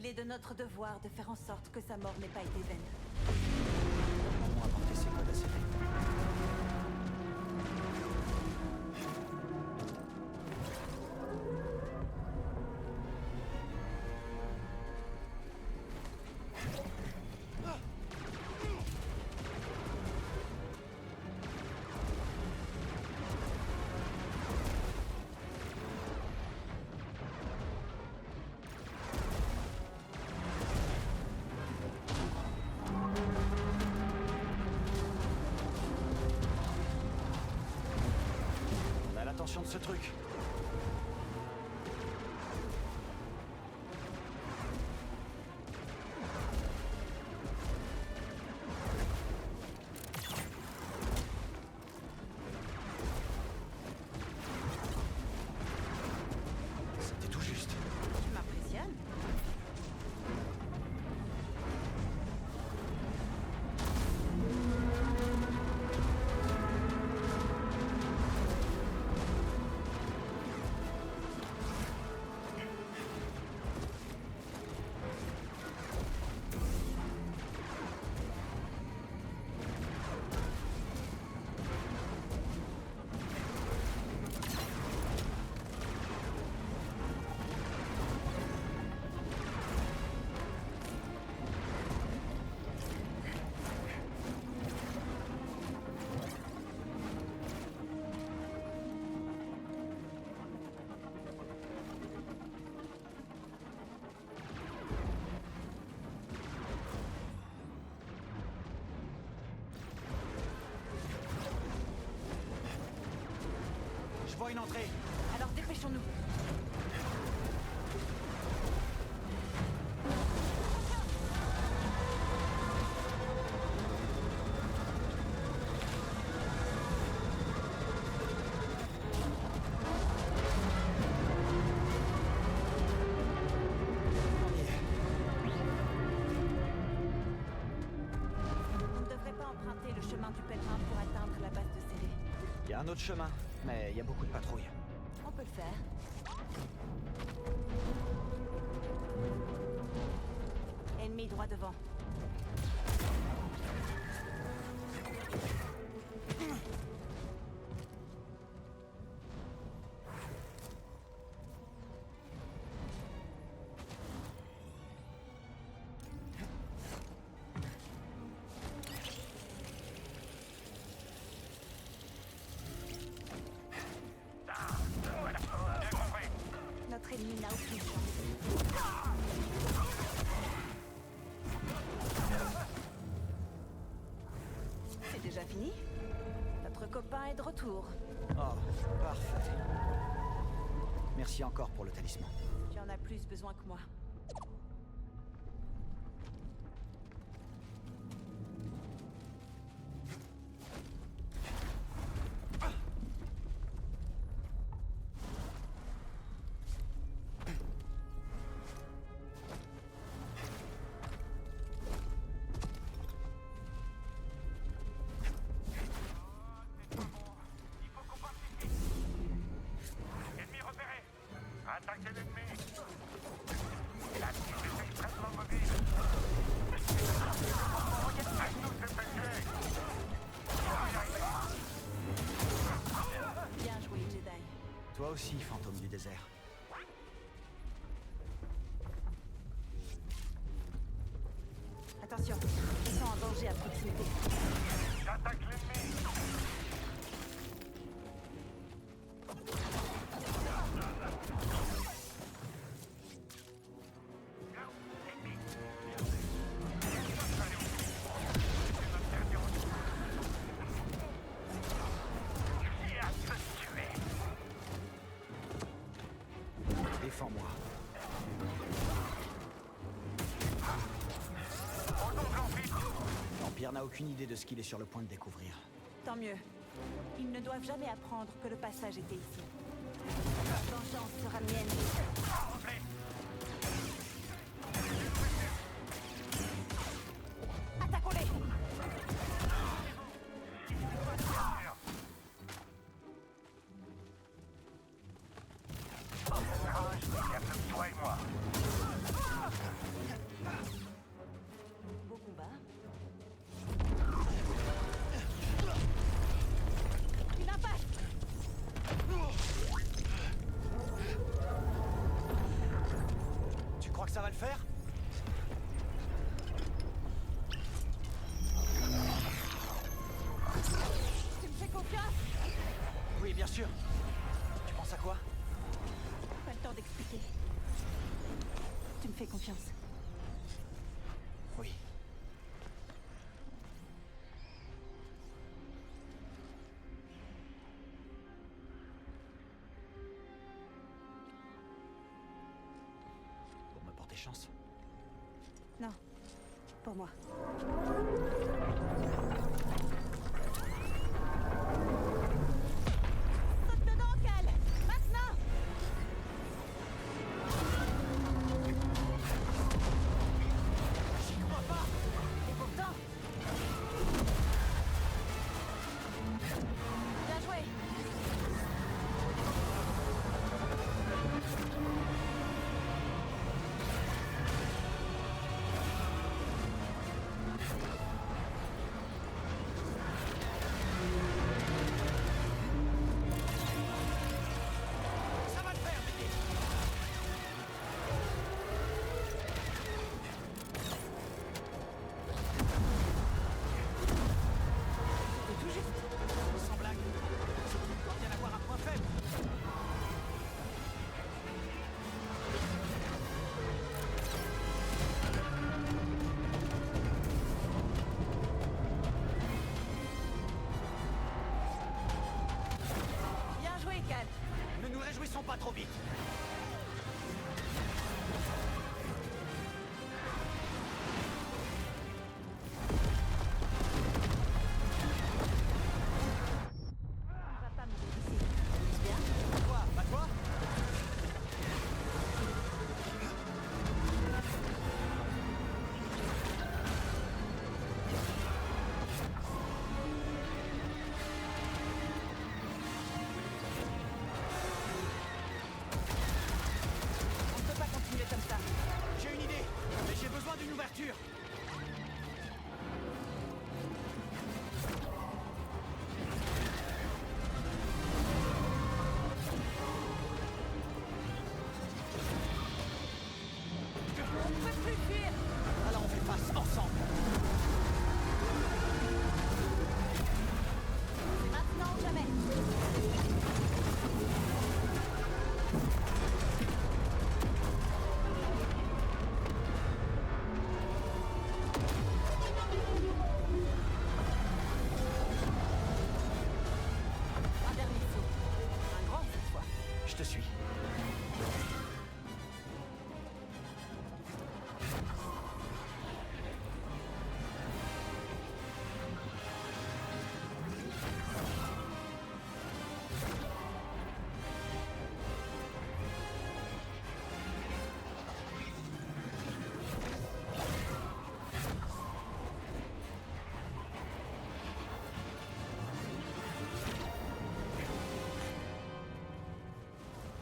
Il est de notre devoir de faire en sorte que sa mort n'ait pas été vaine. On va apporter ses codes à Célé. On a l'attention de ce truc. C'était tout juste. Tu m'impressionnes. Je vois une entrée. Alors dépêchons-nous. On y est. On ne devrait pas emprunter le chemin du pèlerin pour atteindre la base de Célé. Il y a un autre chemin, mais il y a beaucoup de patrouilles. On peut le faire. Ennemi droit devant. Notre ennemi n'a aucune chance. C'est déjà fini? Notre copain est de retour. Oh, parfait. Merci encore pour le talisman. Tu en as plus besoin que moi. Ennemi repéré. Attaquez l'ennemi. La cible est extrêmement mobile. Aide-nous ces péchés. Bien joué, Jedi. Toi aussi, fantôme du désert. Attention, ils sont en danger à proximité. J'attaque l'ennemi. Ennemi. Qui a te tuer? Défends-moi. L'Empire n'a aucune idée de ce qu'il est sur le point de découvrir. Tant mieux. Ils ne doivent jamais apprendre que le passage était ici. La vengeance sera mienne. Attaquons-les! Il y a que toi et moi. le faire? Tu me fais confiance? Oui, bien sûr. Tu penses à quoi? Pas le temps d'expliquer. Tu me fais confiance. Oui. Pour me porter chance. Non. Pour moi. Saute dedans, Cal! Maintenant! J'y crois pas! Et pourtant... Bien joué! Ça va le faire, Mickey! C'est tout juste. Sans blague. Il doit bien avoir un point faible. Bien joué, Cal! Ne nous réjouissons pas trop vite. On va pas mourir ici. C'est bien? Quoi? Pas toi? On ne peut pas continuer comme ça. J'ai une idée, mais j'ai besoin d'une ouverture. On ne peut plus fuir! Alors on fait face ensemble. C'est maintenant ou jamais. Un dernier saut. Un grand cette fois. Je te suis.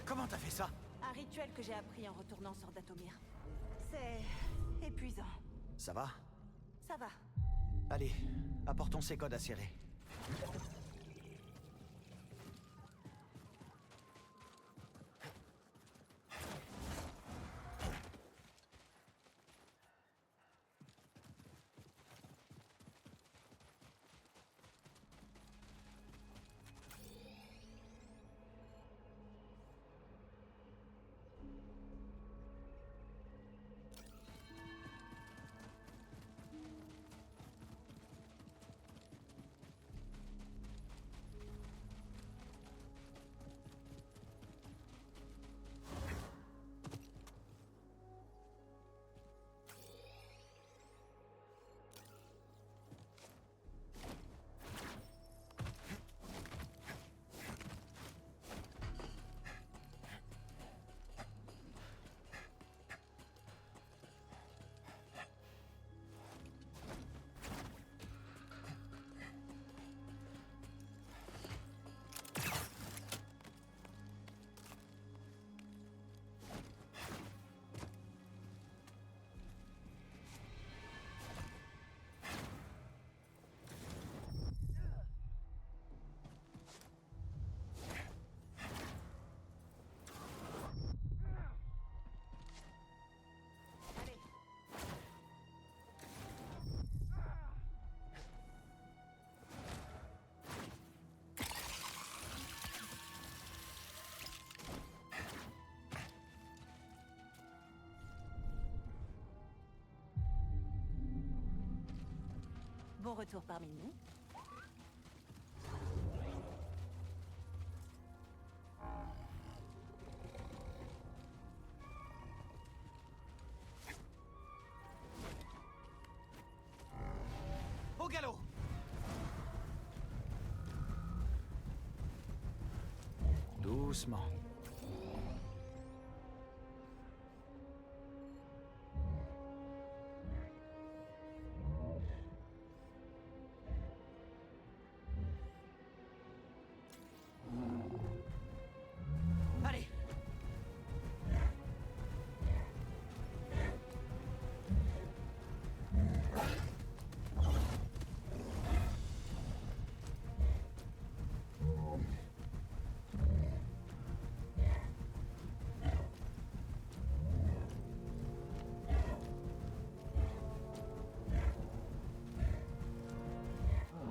Comment t'as fait ça? Un rituel que j'ai appris en retournant sur Datomir. C'est épuisant. Ça va? Ça va. Allez, apportons ces codes à serrer. Bon retour parmi nous. Au galop! Doucement. Allez!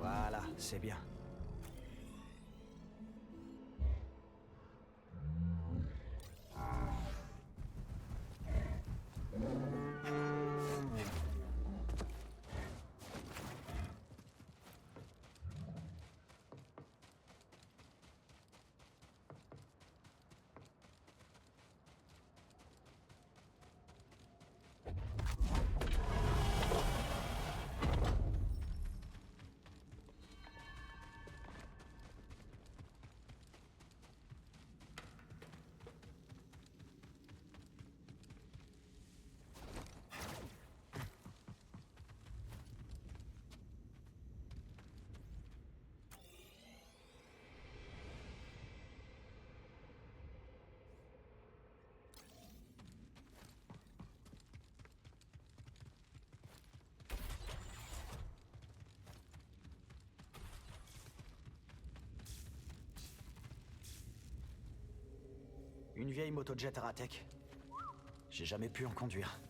Voilà, c'est bien. Une vieille motojet Aratech. J'ai jamais pu en conduire.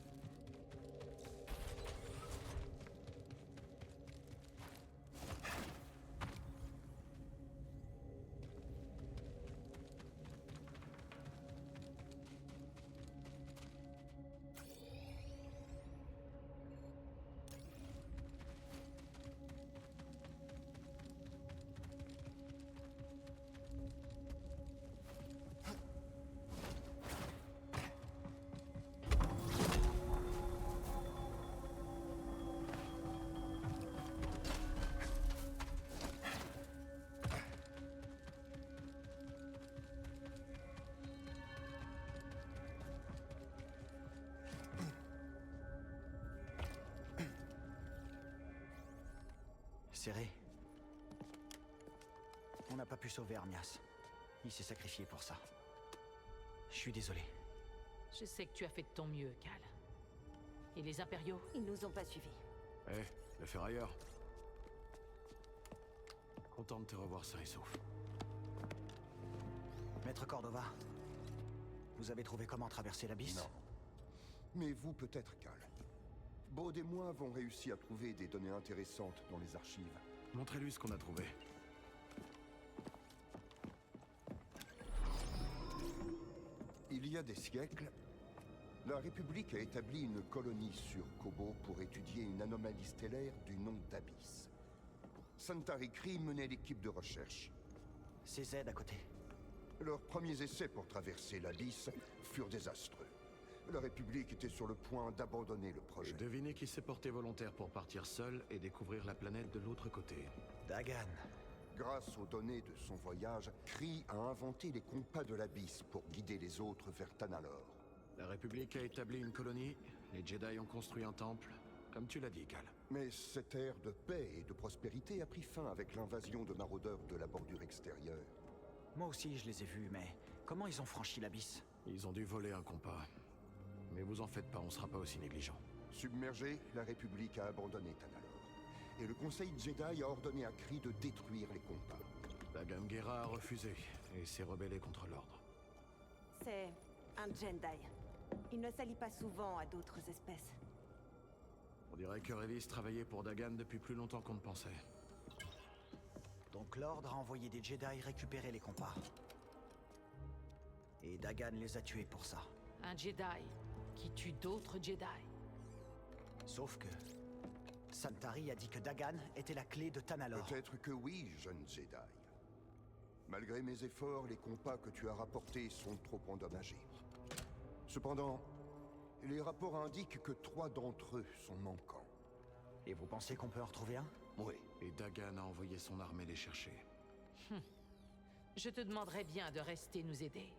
Serré. On n'a pas pu sauver Armias. Il s'est sacrifié pour ça. Je suis désolé. Je sais que tu as fait de ton mieux, Cal. Et les impériaux? Ils nous ont pas suivis. Eh, le ferrailleur. Content de te revoir sain et sauf. Maître Cordova, vous avez trouvé comment traverser l'abysse? Non. Mais vous peut-être, Cal. Baud et moi avons réussi à trouver des données intéressantes dans les archives. Montrez-lui ce qu'on a trouvé. Il y a des siècles, la République a établi une colonie sur Kobo pour étudier une anomalie stellaire du nom d'Abyss. Santari Khri menait l'équipe de recherche. C'est Z à côté. Leurs premiers essais pour traverser l'Abysse furent désastreux. La République était sur le point d'abandonner le projet. Devinez qui s'est porté volontaire pour partir seul et découvrir la planète de l'autre côté. Dagan. Grâce aux données de son voyage, Khri a inventé les compas de l'Abysse pour guider les autres vers Tanalor. La République a établi une colonie, les Jedi ont construit un temple, comme tu l'as dit, Cal. Mais cette ère de paix et de prospérité a pris fin avec l'invasion de maraudeurs de la bordure extérieure. Moi aussi, je les ai vus, mais comment ils ont franchi l'abysse? Ils ont dû voler un compas. Mais vous en faites pas, on sera pas aussi négligents. Submergée, la République a abandonné Tanalor. Et le Conseil Jedi a ordonné à Khri de détruire les compas. La Gamgera a refusé et s'est rebellée contre l'ordre. C'est un Jedi. Il ne s'allie pas souvent à d'autres espèces. On dirait que Revis travaillait pour Dagan depuis plus longtemps qu'on ne pensait. Donc l'Ordre a envoyé des Jedi récupérer les compas. Et Dagan les a tués pour ça. Un Jedi qui tue d'autres Jedi. Sauf que Santari a dit que Dagan était la clé de Tanalorr. Peut-être que oui, jeune Jedi. Malgré mes efforts, les compas que tu as rapportés sont trop endommagés. Cependant, les rapports indiquent que 3 d'entre eux sont manquants. Et vous pensez qu'on peut en retrouver un? Oui. Et Dagan a envoyé son armée les chercher. Je te demanderais bien de rester nous aider.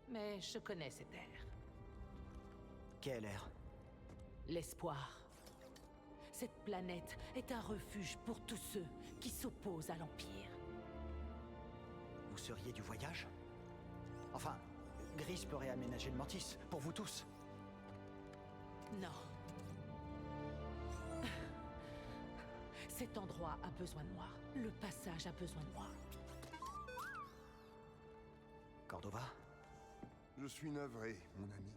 Mais je connais cet air. Quel air? L'espoir. Cette planète est un refuge pour tous ceux qui s'opposent à l'Empire. Vous seriez du voyage? Enfin, Gris peut réaménager le Mantis, pour vous tous. Non. Cet endroit a besoin de moi. Le passage a besoin de moi. Cordova? Je suis navré, mon ami.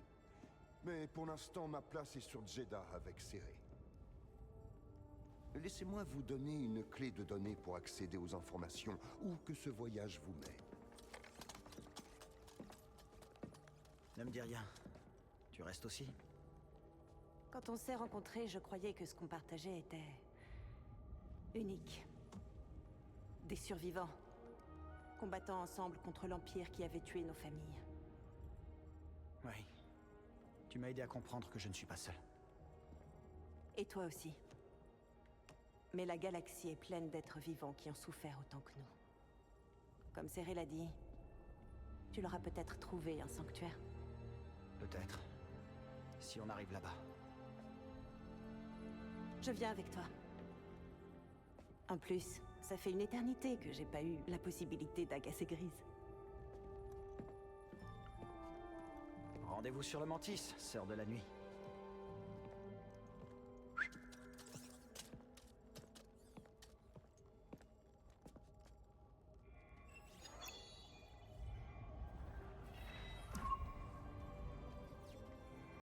Mais pour l'instant, ma place est sur Jeddah avec Cere. Laissez-moi vous donner une clé de données pour accéder aux informations, où que ce voyage vous mène. Ne me dis rien. Tu restes aussi? Quand on s'est rencontrés, je croyais que ce qu'on partageait était... unique. Des survivants. Combattant ensemble contre l'Empire qui avait tué nos familles. Oui. Tu m'as aidé à comprendre que je ne suis pas seul. Et toi aussi. Mais la galaxie est pleine d'êtres vivants qui ont souffert autant que nous. Comme Cere l'a dit, tu leur as peut-être trouvé un sanctuaire. Peut-être. Si on arrive là-bas. Je viens avec toi. En plus, ça fait une éternité que j'ai pas eu la possibilité d'agacer Grise. Rendez-vous sur le Mantis, sœur de la nuit.